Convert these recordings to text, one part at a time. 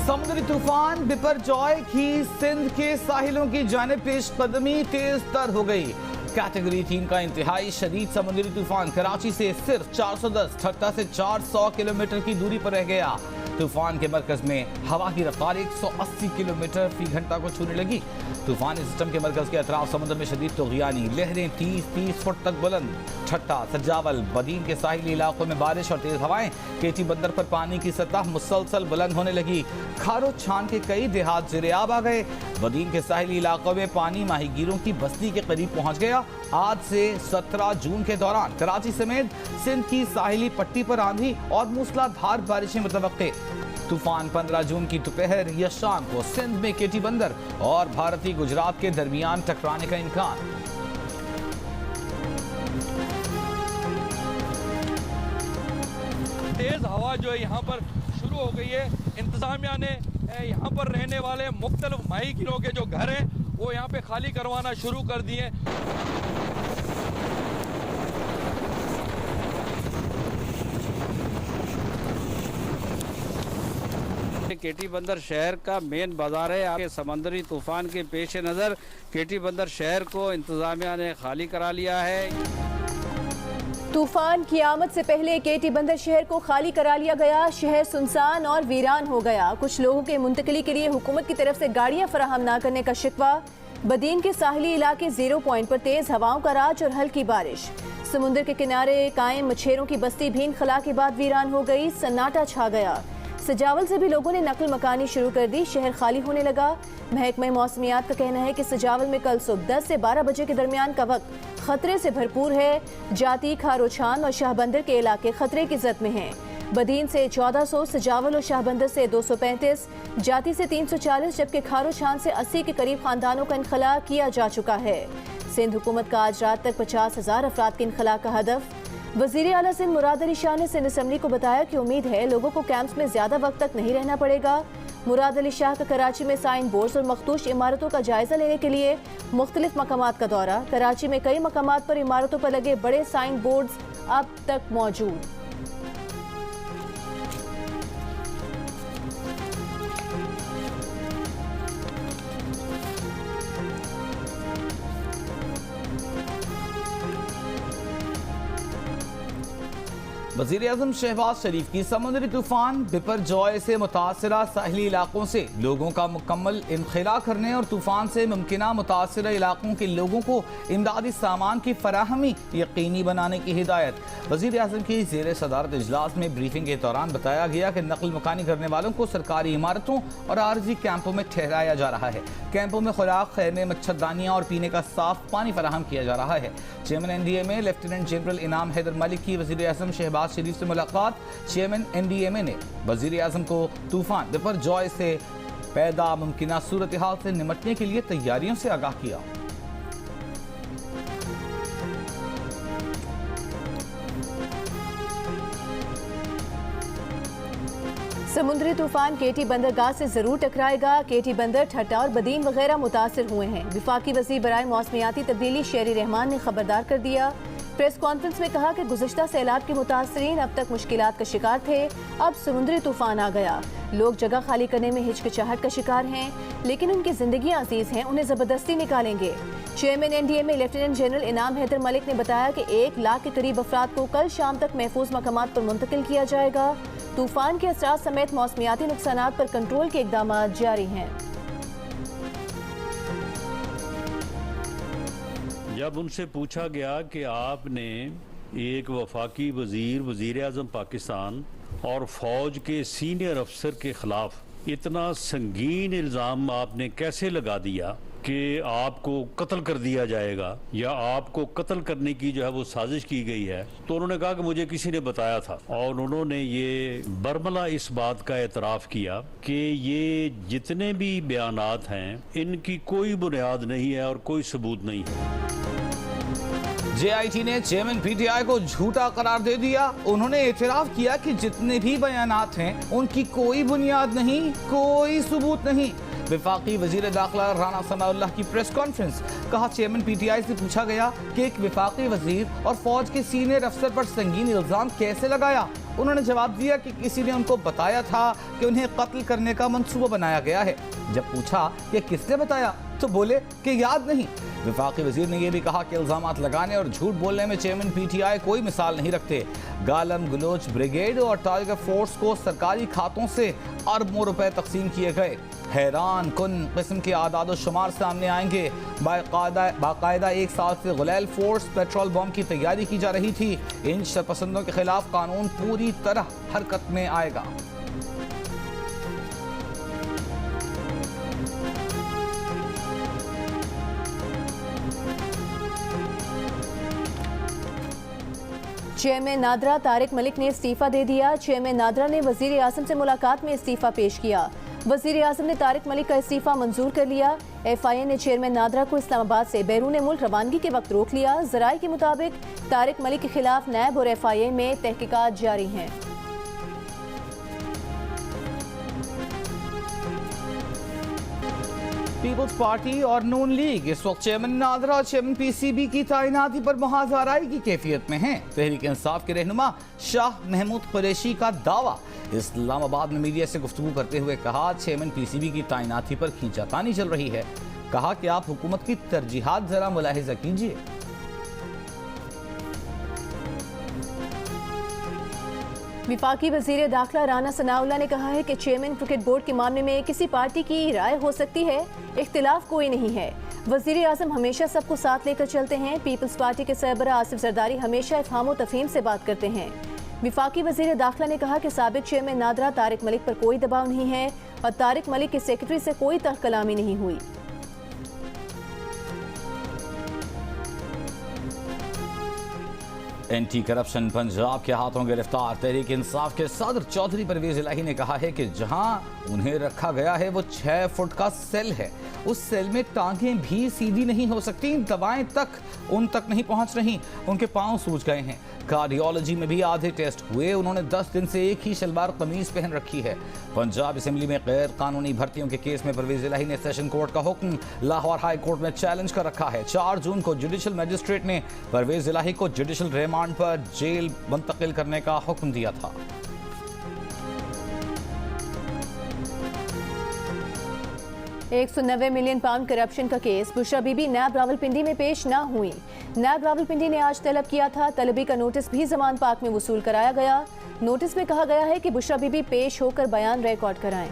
समुद्री तूफान बिपरजॉय की सिंध के साहिलों की जानिब पेशकदमी तेज तर हो गई। कैटेगरी 3 का इंतहाई शदीद समुद्री तूफान कराची से सिर्फ 410 ठट्टा से 400 किलोमीटर की दूरी पर रह गया। तूफान के मरकज में हवा की रफ्तार 180 किलोमीटर फी घंटा को छूने लगी। तूफानी सिस्टम के मरकज के अतराफ समुद्र में शदीद तूग़यानी लहरें 30-30 फुट तक बुलंद। ठट्टा, सजावल, बदीन के साहिली इलाकों में बारिश और तेज हवाएं। केटी बंदर पर पानी की सतह मुसलसल बुलंद होने लगी। खारो छान के कई देहात ज़ेर-ए-आब आ गए। बदीन के साहिली इलाकों में पानी माहीगीरों की बस्ती के करीब पहुंच गया। आज से 17 जून के दौरान कराची समेत सिंध की साहिली पट्टी पर आंधी और मूसलाधार बारिशें मुतवक्के। तूफान 15 जून की दोपहर या शाम को सिंध में केटी बंदर और भारतीय गुजरात के दरमियान टकराने का इम्कान। तेज हवा जो है यहाँ पर शुरू हो गई है। इंतजामिया ने यहाँ पर रहने वाले मुख्तलिफ माहीगीरों के जो घर हैं वो यहाँ पे खाली करवाना शुरू कर दिए। केटी बंदर शहर का मेन बाजार है। आपके समंदरी तूफान के पेश नज़र केटी बंदर शहर को इंतजामिया ने खाली करा लिया है। तूफान की आमद से पहले केटी बंदर शहर को खाली करा लिया गया। शहर सुनसान और वीरान हो गया। कुछ लोगों के मुंतकली के लिए हुकूमत की तरफ से गाड़ियां फराहम न करने का शिकवा। बदीन के साहिली इलाके 0 पॉइंट पर तेज हवाओं का राज और हल्की बारिश। समुद्र के किनारे कायम मछेरों की बस्ती भी इनखला के बाद वीरान हो गई। सन्नाटा छा गया। सजावल से भी लोगों ने नकल मकानी शुरू कर दी। शहर खाली होने लगा। महकमा मौसमियात का कहना है कि सजावल में कल सुबह 10 से 12 बजे के दरमियान का वक्त खतरे से भरपूर है। जाती, खारोछान और शाहबंदर के इलाके खतरे की जद में हैं। बदीन से 1400, सजावल और शाहबंदर से 235, जाती से 340, जबकि खारोछान से 80 के करीब खानदानों का इनखला किया जा चुका है। सिंध हुकूमत का आज रात तक 50,000 अफराद के इनखला का हदफ। वज़ीर आला सिंध मुराद अली शाह ने सिंध असम्बली को बताया कि उम्मीद है लोगों को कैंप्स में ज्यादा वक्त तक नहीं रहना पड़ेगा। मुराद अली शाह का कराची में साइन बोर्ड्स और मखदूश इमारतों का जायजा लेने के लिए मुख्तलिफ मकामात का दौरा। कराची में कई मकामात पर इमारतों पर लगे बड़े साइन बोर्ड्स अब तक मौजूद। वज़ीर आज़म शहबाज शरीफ की समुद्री तूफान बिपरजॉय से मुतासरा साहिली इलाकों से लोगों का मुकम्मल इनखला करने और तूफान से मुमकिना मुतासरा इलाकों के लोगों को इमदादी सामान की फराहमी यकीनी बनाने की हिदायत। वज़ीर आज़म की ज़ेर सदारत इजलास में ब्रीफिंग के दौरान बताया गया कि नकल मकानी करने वालों को सरकारी इमारतों और आर्जी कैंपों में ठहराया जा रहा है। कैंपों में खुराक, खैमे, मच्छरदानियाँ और पीने का साफ पानी फराहम किया जा रहा है। चेयरमैन NDMA लेफ्टिनेंट जनरल इनाम हैदर मलिक की वज़ीर आज़म शहबाज शरीफ से मुलाकात। चेयरमैन NDMA ने वज़ीर आज़म को तूफान बिपरजॉय से पैदा मुमकिना सूरत हाल से निमटने के लिए तैयारियों से आगाह किया। समुद्री तूफान केटी बंदरगाह से जरूर टकराएगा। केटी बंदर, ठट्टा और बदीन वगैरह मुतासर हुए हैं। विफाकी वज़ीर बराए मौसमियाती तब्दीली शेरी रहमान ने खबरदार कर दिया। प्रेस कॉन्फ्रेंस में कहा कि गुज़श्ता सैलाब के मुतासरीन अब तक मुश्किलात का शिकार थे, अब समुद्री तूफान आ गया। लोग जगह खाली करने में हिचकिचाहट का शिकार हैं, लेकिन उनकी जिंदगी अजीज हैं, उन्हें ज़बरदस्ती निकालेंगे। चेयरमैन NDMA लेफ्टिनेंट जनरल इनाम हैदर मलिक ने बताया कि 1 लाख के करीब अफराद को कल शाम तक महफूज मकामात पर मुंतकिल किया जाएगा। तूफान के असरात समेत मौसमियाती नुकसानात पर कंट्रोल के इक़दाम जारी हैं। जब उनसे पूछा गया कि आपने एक वफाकी वज़ीर आज़म पाकिस्तान और फ़ौज के सीनियर अफसर के ख़िलाफ़ इतना संगीन इल्ज़ाम आपने कैसे लगा दिया कि आपको कत्ल कर दिया जाएगा या आपको कत्ल करने की जो है वो साजिश की गई है, तो उन्होंने कहा कि मुझे किसी ने बताया था। और उन्होंने ये बरमला इस बात का एतराफ़ किया कि ये जितने भी बयानात हैं इनकी कोई बुनियाद नहीं है और कोई सबूत नहीं है। JIT ने चेयरमैन PTI को झूठा करार दे दिया। उन्होंने एतराफ़ किया कि जितने भी बयानात हैं उनकी कोई बुनियाद नहीं, कोई सबूत नहीं। विफाकी वजीर दाखिला राना सनाउल्लाह की प्रेस कॉन्फ्रेंस। कहा, चेयरमैन PTI से पूछा गया कि एक विफाकी वजीर और फौज के सीनियर अफसर पर संगीन इल्जाम कैसे लगाया। उन्होंने जवाब दिया कि किसी ने उनको बताया था कि उन्हें कत्ल करने का मंसूबा बनाया गया है। जब पूछा कि किसने बताया तो बोले कि याद नहीं। वफाकी वजीर ने यह भी कहा कि इल्जामात लगाने और झूठ बोलने में चेयरमैन पीटीआई कोई मिसाल नहीं रखते। गालम गलोच ब्रिगेड और टाइगर फोर्स को सरकारी खातों से अरबों रुपए तकसीम किए गए। हैरान कुन किस्म के आदाद शुमार सामने आएंगे। बाकायदा 1 साल से गुलैल फोर्स पेट्रोल बम की तैयारी की जा रही थी। इन शरपसंदों के खिलाफ कानून पूरी तरह हरकत में आएगा। चेयरमैन नादरा तारिक मलिक ने इस्तीफा दे दिया। चेयरमैन नादरा ने वजीर आजम से मुलाकात में इस्तीफा पेश किया। वजीर आजम ने तारिक मलिक का इस्तीफा मंजूर कर लिया। FIA ने चेयरमैन नादरा को इस्लामाबाद से बैरून मुल्क रवानगी के वक्त रोक लिया। जराये के मुताबिक तारिक मलिक के खिलाफ नैब और FIA में तहकीकात जारी हैं। पीपल्स पार्टी और नून लीग इस वक्त चेयरमैन नादरा और चेयरमैन PCB की तैनाती पर मुहाज़ाराई की कैफियत में हैं। तहरीक इंसाफ के रहनुमा शाह महमूद कुरैशी का दावा। इस्लामाबाद में मीडिया से गुफ्तगू करते हुए कहा, चेयरमैन PCB की तैनाती पर खींचातानी चल रही है। कहा कि आप हुकूमत की तरजीहात जरा मुलाहिजा कीजिए। विफाकी वजीर दाखिला राना सनाउल्लाह ने कहा है कि चेयरमैन क्रिकेट बोर्ड के मामले में किसी पार्टी की राय हो सकती है, इख्तिलाफ कोई नहीं है। वजीर आजम हमेशा सबको साथ लेकर चलते हैं। पीपल्स पार्टी के सरबराह आसिफ जरदारी हमेशा इफ़हाम व तफहीम से बात करते हैं। विफाकी वजीर दाखिला ने कहा कि साबिक चेयरमैन नादरा तारिक मलिक पर कोई दबाव नहीं है और तारिक मलिक के सेक्रेटरी से कोई तल्ख कलामी नहीं हुई। एंटी करप्शन पंजाब के हाथों गिरफ्तार तहरीक इंसाफ के सदर चौधरी परवेज इलाही ने कहा है कि जहां उन्हें रखा गया है वो 6 फुट का सेल है। उस सेल में टांगें भी सीधी नहीं हो सकती, दवाएं तक उन तक नहीं पहुंच रही, उनके पांव सूज गए हैं। कार्डियोलॉजी में भी आधे टेस्ट हुए। उन्होंने 10 दिन से एक ही शलवार कमीज पहन रखी है। पंजाब असेंबली में गैर कानूनी भर्तियों के केस में परवेज इलाही ने सेशन कोर्ट का हुक्म लाहौर हाई कोर्ट में चैलेंज कर रखा है। 4 जून को जुडिशल मजिस्ट्रेट ने परवेज इलाही को जुडिशल रिमांड पर जेल मुंतकिल करने का हुक्म दिया था। £190 मिलियन करप्शन का केस। बुशरा बीबी नैब रावलपिंडी में पेश न हुई। नैब रावलपिंडी ने आज तलब किया था। तलबी का नोटिस भी जमान पाक में वसूल कराया गया। नोटिस में कहा गया है कि बुशरा बीबी पेश होकर बयान रिकॉर्ड कराएं।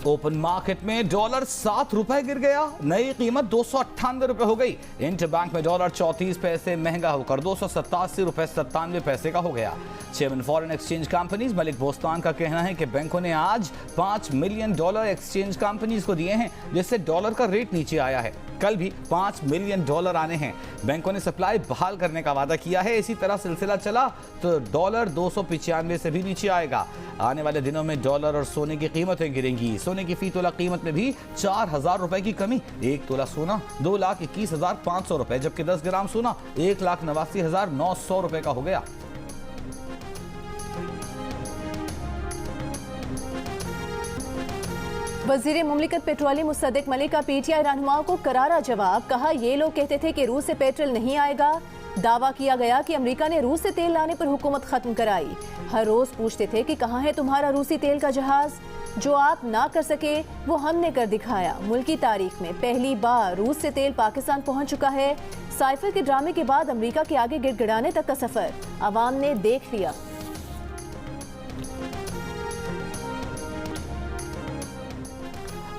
ओपन मार्केट में डॉलर 7 रुपए गिर गया। नई कीमत 298 रुपए हो गई। इंटर बैंक में डॉलर 34 पैसे महंगा होकर 287 रुपए 97 पैसे का हो गया। Chairman foreign exchange companies Malik Bostan का कहना है कि बैंकों ने आज $5 मिलियन एक्सचेंज कंपनीज को दिए हैं, जिससे डॉलर का रेट नीचे आया है। कल भी $5 मिलियन आने हैं। बैंकों ने सप्लाई बहाल करने का वादा किया है। इसी तरह सिलसिला चला तो डॉलर 295 से भी नीचे आएगा। आने वाले दिनों में डॉलर और सोने की कीमतें गिरेंगी। सोने की फी तोला कीमत में भी 4000 रुपए की कमी। 1 तोला सोना 2,21,500 रुपए, जबकि 10 ग्राम सोना 1,89,900 रुपए का हो गया। वजीर मुमलिकत पेट्रोलियम मुसद्दिक मलिक का PTI रहनुमाओं को करारा जवाब। कहा, ये लोग कहते थे कि रूस से पेट्रोल नहीं आएगा। दावा किया गया कि अमेरिका ने रूस से तेल लाने पर हुकूमत खत्म कराई। हर रोज पूछते थे कि कहाँ है तुम्हारा रूसी तेल का जहाज। जो आप ना कर सके वो हमने कर दिखाया। मुल्की तारीख में पहली बार रूस से तेल पाकिस्तान पहुंच चुका है। साइफर के ड्रामे के बाद अमेरिका के आगे गिड़गिड़ाने तक का सफर अवाम ने देख लिया।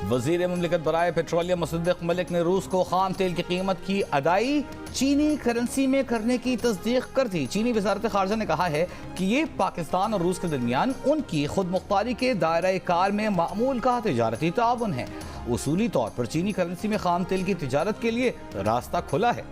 वजीर मुमलिकत बराए पेट्रोलियम मुसद्दिक मलिक ने रूस को खाम तेल की कीमत की अदाई चीनी करेंसी में करने की तस्दीक कर दी। चीनी वजारत खारजा ने कहा है कि ये पाकिस्तान और रूस के दरमियान उनकी खुद मुख्तारी के दायरे कार में मामूल का तिजारती ताउन है। उसूली तौर पर चीनी करेंसी में खाम तेल की तिजारत के लिए रास्ता खुला है।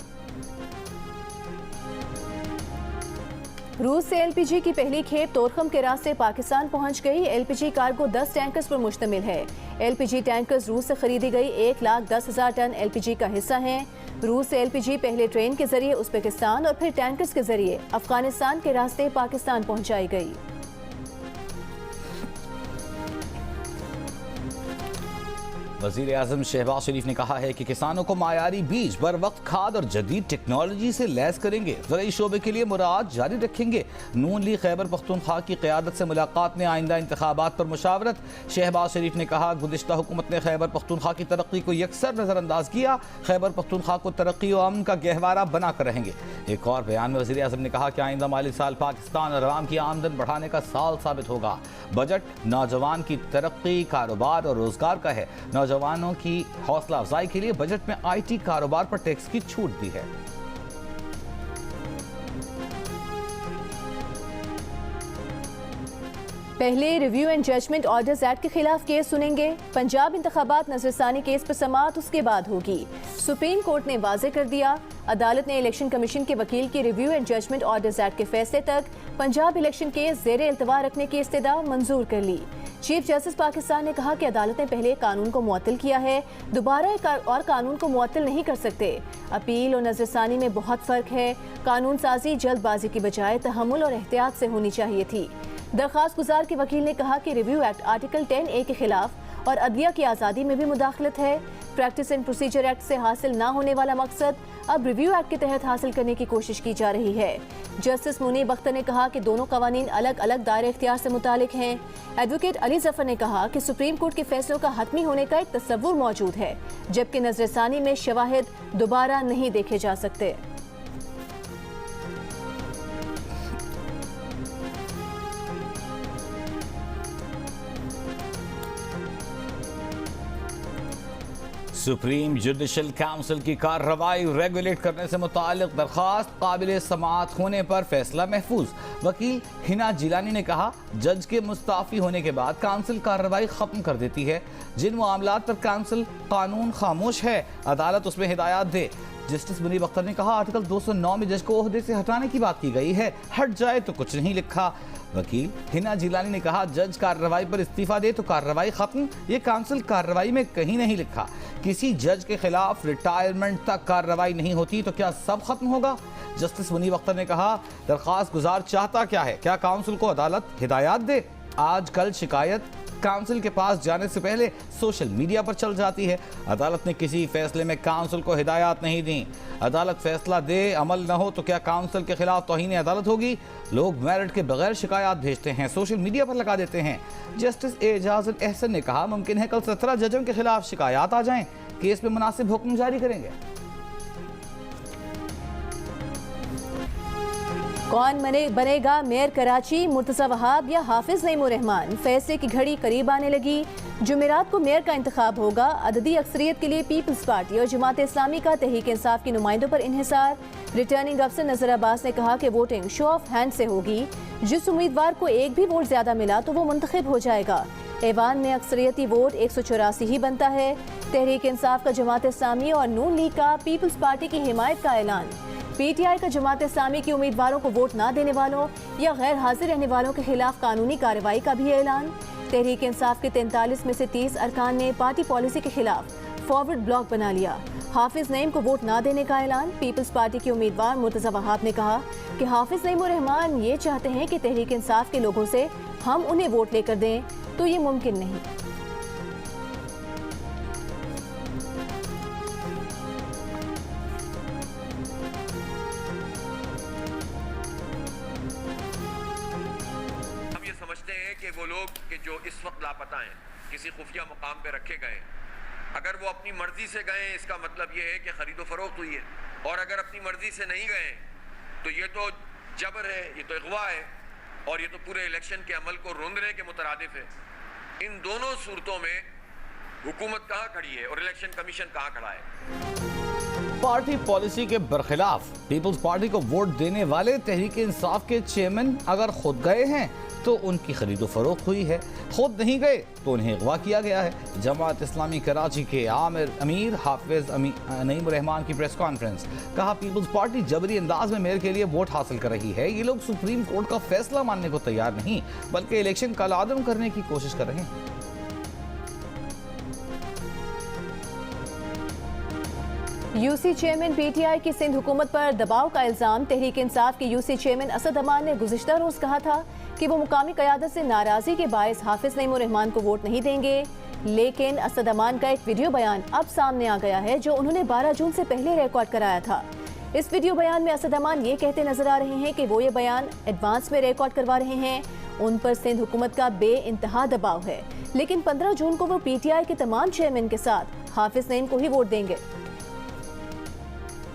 रूस से LPG की पहली खेप तोरखम के रास्ते पाकिस्तान पहुंच गई। LPG कार्गो 10 टैंकर्स पर मुश्तमिल है। LPG टैंकर्स रूस से खरीदी गई 1,10,000 टन LPG का हिस्सा हैं। रूस से LPG पहले ट्रेन के जरिए उज़्बेकिस्तान और फिर टैंकर्स के जरिए अफगानिस्तान के रास्ते पाकिस्तान पहुंचाई गई। वज़ीर आज़म शहबाज शरीफ ने कहा है कि किसानों को मायारी बीज, बर वक्त खाद और जदीद टेक्नोलॉजी से लैस करेंगे। ज़राई शोबे के लिए मुराद जारी रखेंगे। नून लीग खैबर पख्तूनख्वा की क़यादत से मुलाकात में आइंदा इंतखाबात पर मुशावरत। शहबाज शरीफ ने कहा, गुज़िश्ता हुकूमत ने खैबर पख्तूनख्वा की तरक्की को यकसर नज़रअंदाज किया। खैबर पख्तूनख्वा को तरक्की और अमन का गहवारा बनाकर रहेंगे। एक और बयान में वज़ीर आज़म ने कहा कि आइंदा माली साल पाकिस्तान और अवाम की आमदन बढ़ाने का साल साबित होगा। बजट नौजवान की तरक्की, कारोबार और रोजगार का है। नौजवानों की हौसला अफजाई के लिए बजट में IT कारोबार पर टैक्स की छूट दी है। पहले review and judgment orders act के खिलाफ केस सुनेंगे। पंजाब इंतखाबात नजरसानी केस पर समाअत उसके बाद होगी। सुप्रीम कोर्ट ने वाज़ेह कर दिया, अदालत ने इलेक्शन कमीशन के वकील की review and judgment orders act के फैसले तक पंजाब इलेक्शन केस ज़ेरे इल्तवा रखने की इस्तदा मंजूर कर ली। चीफ जस्टिस पाकिस्तान ने कहा कि अदालत ने पहले कानून को मुअत्तल किया है, दोबारा और कानून को मुअत्तल नहीं कर सकते। अपील और नजरसानी में बहुत फ़र्क है। कानून साजी जल्दबाजी की बजाय तहम्मुल और एहतियात से होनी चाहिए थी। दरख्वास्त गुजार के वकील ने कहा कि रिव्यू एक्ट आर्टिकल 10A के खिलाफ और अदलिया की आज़ादी में भी मुदाखलत है। प्रैक्टिस एंड प्रोसीजर एक्ट से हासिल ना होने वाला मकसद अब रिव्यू एक्ट के तहत हासिल करने की कोशिश की जा रही है। जस्टिस मुनीब अख्तर ने कहा कि दोनों कवानीन अलग अलग दायरे इख्तियार से मुतालिक हैं। एडवोकेट अली जफर ने कहा कि सुप्रीम कोर्ट के फैसलों का हतमी होने का एक तस्वुर मौजूद है, जबकि नजरसानी में शवाहिद दोबारा नहीं देखे जा सकते। सुप्रीम जुडिशल काउंसिल की कार्रवाई रेगुलेट करने से मुताल्लिक दरखास्त काबिल समाअत होने पर फैसला महफूज। वकील हिना जिलानी ने कहा, जज के मुस्ताफी होने के बाद काउंसिल कार्रवाई खत्म कर देती है। जिन मामलात पर काउंसिल कानून खामोश है, अदालत उसमें हिदायत दे। जस्टिस मुनीब अख्तर ने कहा, आर्टिकल 209 में जज को ओहदे से हटाने की बात की गई है, हट जाए तो कुछ नहीं लिखा। वकील हिना जिलानी ने कहा, जज कार्रवाई पर इस्तीफा दे तो कार्रवाई खत्म, ये काउंसिल कार्रवाई में कहीं नहीं लिखा। किसी जज के खिलाफ रिटायरमेंट तक कार्रवाई नहीं होती तो क्या सब खत्म होगा? जस्टिस मुनीब अख्तर ने कहा, दरख्वास्त गुजार चाहता क्या है? क्या काउंसिल को अदालत हिदायत दे? आज कल शिकायत काउंसिल के पास जाने से पहले सोशल मीडिया पर चल जाती है। अदालत ने किसी फैसले में काउंसिल को हिदायत नहीं दी। अदालत फैसला दे, अमल न हो तो क्या काउंसिल के खिलाफ तौहीन अदालत होगी? लोग मेरिट के बगैर शिकायत भेजते हैं, सोशल मीडिया पर लगा देते हैं। जस्टिस एजाज अल एहसन ने कहा, मुमकिन है कल 17 जजों के खिलाफ शिकायत आ जाएं, केस में मुनासिब हुक्म जारी करेंगे। कौन बनेगा मेयर कराची, मुर्तज़ा वहाब या हाफिज नईम उर रहमान? फैसले की घड़ी करीब आने लगी। जुमेरात को मेयर का इंतखाब होगा। अददी अक्सरियत के लिए पीपल्स पार्टी और जमात इस्लामी का तहरीक इंसाफ के नुमाइंदों पर इन्हिसार। रिटर्निंग अफसर नजर अब्बास ने कहा कि वोटिंग शो ऑफ हैंड से होगी। जिस उम्मीदवार को एक भी वोट ज्यादा मिला तो वो मुंतखब हो जाएगा। ऐवान में अक्सरियती वोट 184 ही बनता है। तहरीक इंसाफ का जमात इस्लामी और नून लीग का पीपल्स पार्टी की हिमायत का ऐलान। PTI का जमात इस्लामी के उम्मीदवारों को वोट ना देने वालों या गैर हाजिर रहने वालों के खिलाफ कानूनी कार्रवाई का भी ऐलान। तहरीक इंसाफ के 43 में से 30 अरकान ने पार्टी पॉलिसी के खिलाफ फॉरवर्ड ब्लॉक बना लिया। हाफिज नईम को वोट ना देने का ऐलान। पीपल्स पार्टी के उम्मीदवार मुर्तज़ा वहाब ने कहा कि हाफिज नईम उर रहमान ये चाहते हैं कि तहरीक इंसाफ के लोगों से हम उन्हें वोट लेकर दें, तो ये मुमकिन नहीं। कि वो लोग कि जो इस वक्त लापता हैं, किसी खुफिया मुकाम पे रखे गए, अगर वो अपनी मर्जी से गए इसका मतलब ये है कि खरीदो फरोख्त हुई है, और अगर अपनी मर्जी से नहीं गए तो ये तो जबर है, ये तो अगवा है, और ये तो पूरे इलेक्शन के अमल को रोंदने के मुतरादिफ है। इन दोनों सूरतों में हुकूमत कहाँ खड़ी है और इलेक्शन कमीशन कहाँ खड़ा है? पार्टी पॉलिसी के बरखिलाफ पीपल्स पार्टी को वोट देने वाले तहरीक इंसाफ के चेयरमैन अगर खुद गए हैं तो उनकी खरीदो फरोख्त हुई है, खुद नहीं गए तो उन्हें अगवा किया गया है। जमात इस्लामी कराची के अमीर हाफिज नईम उर रहमान की प्रेस कॉन्फ्रेंस। कहा, पीपल्स पार्टी जबरी अंदाज में मेयर के लिए वोट हासिल कर रही है। ये लोग सुप्रीम कोर्ट का फैसला मानने को तैयार नहीं, बल्कि इलेक्शन कालादम करने की कोशिश कर रहे हैं। यूसी चेयरमैन PTI की सिंध हुकूमत पर दबाव का इल्जाम। तहरीक इंसाफ के यूसी चेयरमैन असद अमान ने गुज़िश्ता रोज कहा था कि वो मुकामी क़यादत से नाराज़गी के बायस हाफिज नईम उर रहमान को वोट नहीं देंगे। लेकिन असद अमान का एक वीडियो बयान अब सामने आ गया है जो उन्होंने 12 जून से पहले रिकॉर्ड कराया था। इस वीडियो बयान में असद अमान ये कहते नजर आ रहे हैं कि वो ये बयान एडवांस में रिकॉर्ड करवा रहे हैं। उन पर सिंध हुकूमत का बेइंतहा दबाव है, लेकिन 15 जून को वो पीटीआई के तमाम चेयरमैन के साथ हाफिज नईम को ही वोट देंगे।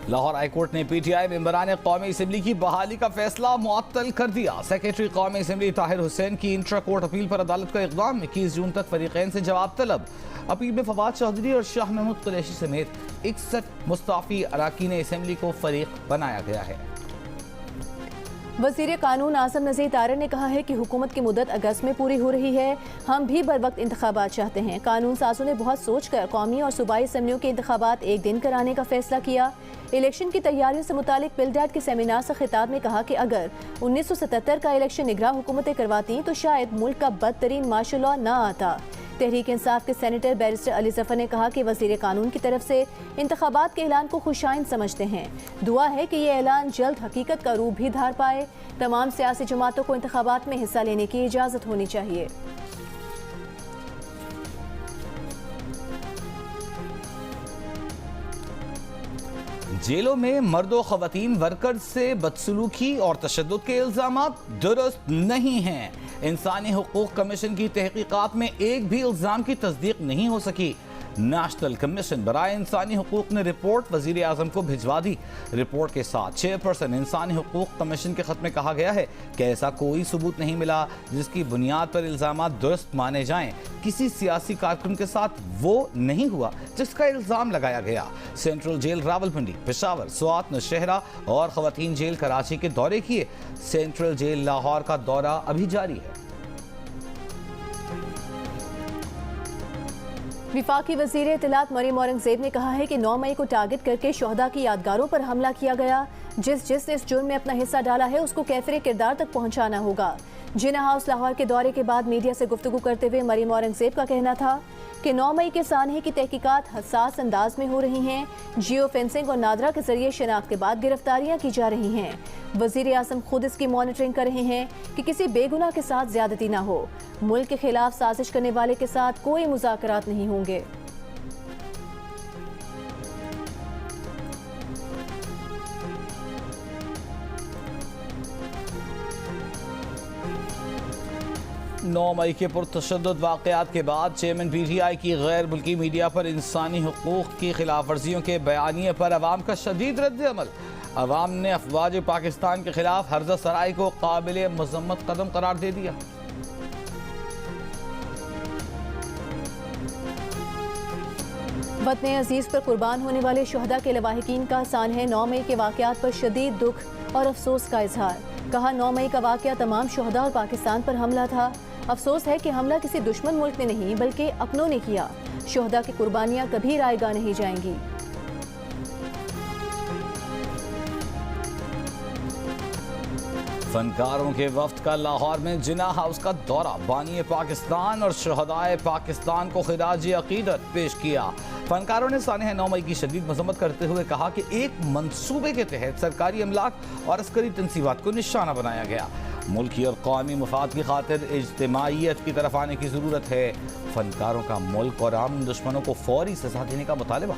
लाहौर हाईकोर्ट ने पीटीआई मेंबरान कौमी असम्बली की बहाली का फैसला मुअत्तल कर दिया। सेक्रेटरी कौमी असम्बली ताहिर हुसैन की इंट्रा कोर्ट अपील पर अदालत का इक़दाम। 21 जून तक फरीक़ैन से जवाब तलब। अपील में फवाद चौधरी और शाह महमूद कुरैशी समेत 61 मुस्ताफ़ी अरकान असम्बली को फरीक बनाया गया है। वज़ीर कानून आज़म नज़ीर तारड़ ने कहा है कि हुकूमत की मुद्दत अगस्त में पूरी हो रही है। हम भी बर वक्त इंतखाबात चाहते हैं। कानून साजों ने बहुत सोच कर कौमी और सूबाई असम्बलियों के इंतखाबात एक दिन कराने का फैसला किया। इलेक्शन की तैयारियों से मुतालिक पिलडैट के सेमिनार से खिताब में कहा कि अगर 1977 का इलेक्शन निगरां हुकूमतें करवाती तो शायद मुल्क का बदतरीन मार्शल लॉ न आता। तहरीक इंसाफ के सेनेटर बैरिस्टर अली जफर ने कहा कि वज़ीर कानून की तरफ से इंतखाबात के ऐलान को खुशाइन समझते हैं। दुआ है कि ये ऐलान जल्द हकीकत का रूप भी धार पाए। तमाम सियासी जमातों को इंतखाबात में हिस्सा लेने की इजाज़त होनी चाहिए। जेलों में मर्दों ख़वातीन वर्कर्स से बदसलूकी और तशद्दुद के इल्ज़ामात दुरुस्त नहीं हैं। इंसानी हुकूक कमीशन की तहकीकात में एक भी इल्ज़ाम की तस्दीक नहीं हो सकी। नेशनल कमीशन बराए इंसानी हुकूक ने रिपोर्ट वज़ीर आज़म को भिजवा दी। रिपोर्ट के साथ चेयरपर्सन इंसानी हुकूक कमीशन के खत में कहा गया है कि ऐसा कोई सबूत नहीं मिला जिसकी बुनियाद पर इल्ज़ामात दुरुस्त माने जाएं। किसी सियासी कारकुन के साथ वो नहीं हुआ जिसका इल्ज़ाम लगाया गया। सेंट्रल जेल रावलपिंडी, पेशावर, स्वात, नौशहरा और ख़वातीन जेल कराची के दौरे किए। सेंट्रल जेल लाहौर का दौरा अभी जारी है। विफाकी वज़ीर इत्तलात मरीम औरंगज़ेब ने कहा है कि 9 मई को टारगेट करके शोहदा की यादगारों पर हमला किया गया। जिसने इस जुर्म में अपना हिस्सा डाला है उसको कैफिर किरदार तक पहुंचाना होगा। जिना हाउस लाहौर के दौरे के बाद मीडिया से गुफ्तगू करते हुए मरीम औरंगज़ेब का कहना था कि 9 मई के सानहे की तहकीकात हसास अंदाज में हो रही हैं। जियो फेंसिंग और नादरा के जरिए शनाख्त के बाद गिरफ्तारियां की जा रही हैं। वज़ीर आज़म खुद इसकी मॉनिटरिंग कर रहे हैं कि किसी बेगुनाह के साथ ज्यादती ना हो। मुल्क के खिलाफ साजिश करने वाले के साथ कोई मुज़ाकरात नहीं होंगे। नौ मई के पुरतशद्दुद वाक़यात के बाद चेयरमैन पीटीआई की गैर मुल्की मीडिया पर इंसानी हुकूक की खिलाफ वर्जियों के बयानिए पर अवाम का शदीद रद्द अमल। अवाम ने अफवाज पाकिस्तान के खिलाफ हर्जा सराई को काबिल मज़म्मत कदम करार दे दिया। वतन अजीज़ पर कुर्बान होने वाले शोहदा के लवाहिकीन का सानहे 9 मई के वाक़यात पर शदीद दुख और अफसोस का इजहार। कहा 9 मई का वाक़या तमाम शोहदा और पाकिस्तान पर हमला था। अफसोस है कि हमला किसी दुश्मन मुल्क ने नहीं बल्कि अपनों ने किया। शोहदा की कुर्बानियां कभी रायगा नहीं जाएंगी। फनकारों के वफ्द का लाहौर में जिना हाउस का दौरा। बानी पाकिस्तान और शहदाए पाकिस्तान को खिराज अकीदत पेश किया। फनकारों ने सानहे 9 मई की शदीद मजम्मत करते हुए कहा कि एक मंसूबे के तहत सरकारी अमलाक और अस्करी तनसीबात को निशाना बनाया गया। मुल्की और कौमी मफाद की खातिर इज्तिमाइयत की तरफ आने की ज़रूरत है। फनकारों का मुल्क और आम दुश्मनों को फौरी सजा देने का मुतालबा।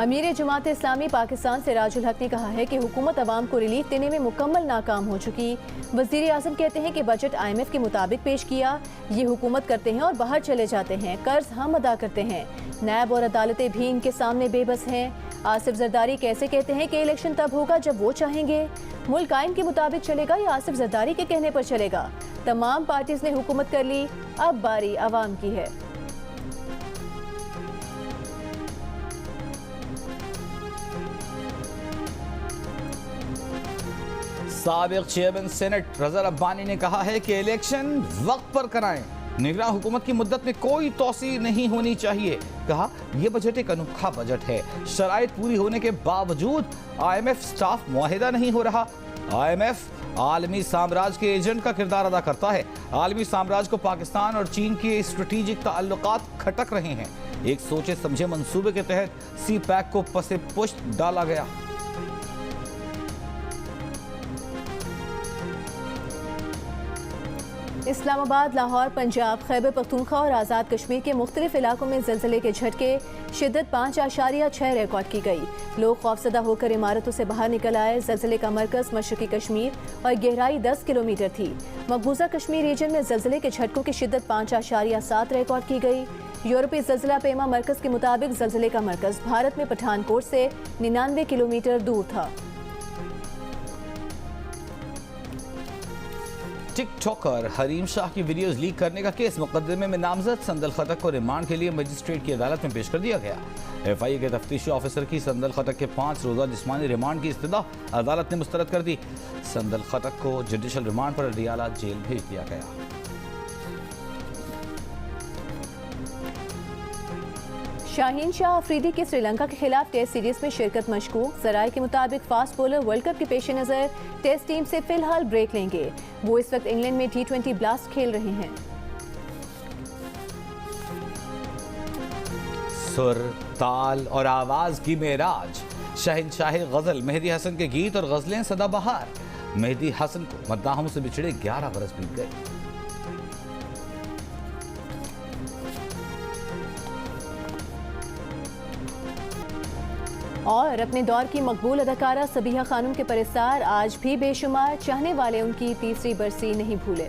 अमीर जमात इस्लामी पाकिस्तान सिराजुल हक ने कहा है कि हुकूमत अवाम को रिलीफ देने में मुकम्मल नाकाम हो चुकी। वज़ीर आज़म कहते हैं कि बजट IMF के मुताबिक पेश किया। ये हुकूमत करते हैं और बाहर चले जाते हैं। कर्ज हम अदा करते हैं। नैब और अदालतें भी इनके सामने बेबस हैं। आसिफ जरदारी कैसे कहते हैं कि इलेक्शन तब होगा जब वो चाहेंगे। मुल्क आइन के मुताबिक चलेगा या आसिफ जरदारी के कहने पर चलेगा। तमाम पार्टीज ने हुकूमत कर ली, अब बारी अवाम की है। साबिक चेयरमैन सेनेट रज़ा रब्बानी ने कहा है कि इलेक्शन वक्त पर कराएं। निगरान हुकूमत की मुद्दत में कोई तोसी नहीं होनी चाहिए। कहा यह बजट एक अनोखा बजट है। शराइत पूरी होने के बावजूद IMF स्टाफ मुआहिदा नहीं हो रहा। IMF आलमी साम्राज्य के एजेंट का किरदार अदा करता है। आलमी साम्राज्य को पाकिस्तान और चीन के स्ट्रेटेजिक ताल्लुकात खटक रहे हैं। एक सोचे समझे मंसूबे के तहत CPEC को पसे पुश्त डाला गया। इस्लामाबाद, लाहौर, पंजाब, खैबर पख्तूनख्वा और आज़ाद कश्मीर के मुख्तलिफ इलाकों में ज़लज़ले के झटके, शिद्दत 5.6 रिकॉर्ड की गई। लोग खौफजदा होकर इमारतों से बाहर निकल आए। ज़लज़ले का मरकज़ मशरक़ी कश्मीर और गहराई 10 किलोमीटर थी। मकबूजा कश्मीर रीजन में ज़लज़ले के झटकों की शिद्दत 5.7 रिकॉर्ड की गई। यूरोपीय ज़लज़ला पेमा मरकज़ के मुताबिक ज़लज़ले का मरकज़ भारत में पठानकोट से 99 किलोमीटर दूर था। टिकटॉकर हरीम शाह की वीडियोस लीक करने का केस मुकदमे में नामजद संदल खटक को रिमांड के लिए मजिस्ट्रेट की अदालत में पेश कर दिया गया। एफआईए के तफ्तीशी ऑफिसर की संदल खटक के 5 रोज़ा जिस्मानी रिमांड की इस्तदा अदालत ने मुस्तरद कर दी। संदल खटक को जुडिशल रिमांड पर अडियाला जेल भेज दिया गया। शाहीन शाह अफरीदी के श्रीलंका के खिलाफ टेस्ट सीरीज में शिरकत मशकूक। जराये के मुताबिक फास्ट बॉलर वर्ल्ड कप के पेश नज़र टेस्ट टीम से फिलहाल ब्रेक लेंगे। वो इस वक्त इंग्लैंड में T20 ब्लास्ट खेल रहे हैं। सुर, ताल और आवाज की मेराज, शहंशाह गजल मेहदी हसन के गीत और गजलें सदाबहार। मेहदी हसन को मद्दाहों से बिछड़े 11 बरस बीत गए। और अपने दौर की मकबूल अदाकारा सबीहा खानम के परिस्तार आज भी बेशुमार चाहने वाले उनकी तीसरी बरसी नहीं भूले।